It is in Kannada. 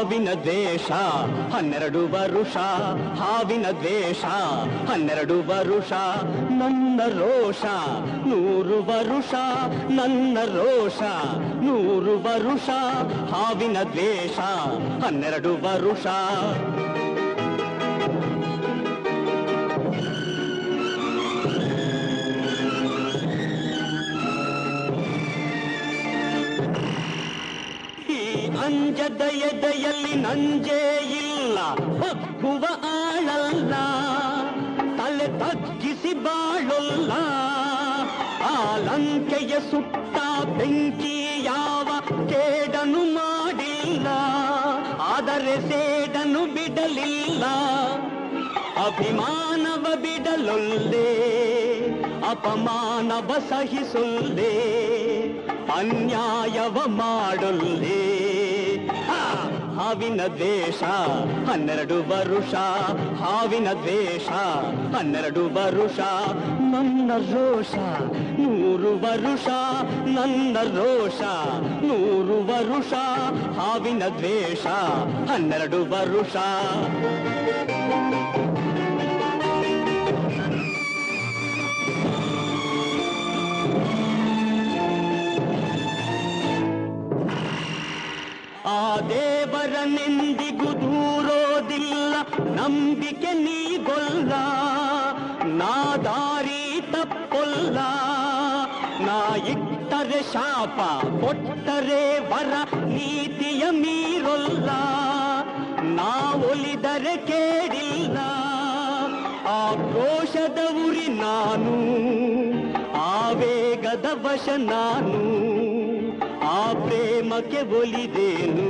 ಹಾವಿನ ದ್ವೇಷ 12 ವರುಷ, ಹಾವಿನ ದ್ವೇಷ 12 ವರುಷ, ನನ್ನ ರೋಷ 100 ವರುಷ, ನನ್ನ ರೋಷ 100 ವರುಷ, ಹಾವಿನ ದ್ವೇಷ 12 ವರುಷ. ಅಂಜದ ಎದೆಯಲ್ಲಿ ನಂಜೇ ಇಲ್ಲ, ಹೊಕ್ಕುವ ಆಳಲ್ಲ, ತಲೆ ತಗ್ಗಿಸಿ ಬಾಳೊಲ್ಲ. ಆ ಲಂಕೆಯ ಸುಟ್ಟ ಬೆಂಕಿ ಯಾವ ಕೇಡನು ಮಾಡಿಲ್ಲ, ಆದರೆ ಸೇಡನು ಬಿಡಲಿಲ್ಲ. ಅಭಿಮಾನವ ಬಿಡಲೊಲ್ಲೆ, ಅಪಮಾನವ ಸಹಿಸೊಲ್ಲೆ, ಅನ್ಯಾಯವ ಮಾಡೊಲ್ಲೆ. ಹಾವಿನ ದ್ವೇಷ 12 ವರುಷ, ಹಾವಿನ ದ್ವೇಷ 12 ವರುಷ, ನನ್ನ ರೋಷ 100 ವರುಷ, ನನ್ನ ರೋಷ 100 ವರುಷ, ಹಾವಿನ ದ್ವೇಷ 12 ವರುಷ. ಆ ದೇವರನೆಂದಿಗೂ ದೂರೋದಿಲ್ಲ, ನಂಬಿಕೆ ನೀಗೊಲ್ಲ, ನಾ ದಾರಿ ತಪ್ಪೊಲ್ಲ. ನಾ ಇಟ್ಟರೆ ಶಾಪ, ಕೊಟ್ಟರೆ ವರ, ನೀತಿಯ ಮೀರೊಲ್ಲ. ನಾ ಒಲಿದರೆ ಕೇಳಿಲ್ಲ, ಆಕ್ರೋಶದ ಉರಿ ನಾನು, ಆವೇಗದ ವಶ ನಾನು, ಆ ಪ್ರೇಮಕ್ಕೆ ಒಲಿದೇನು.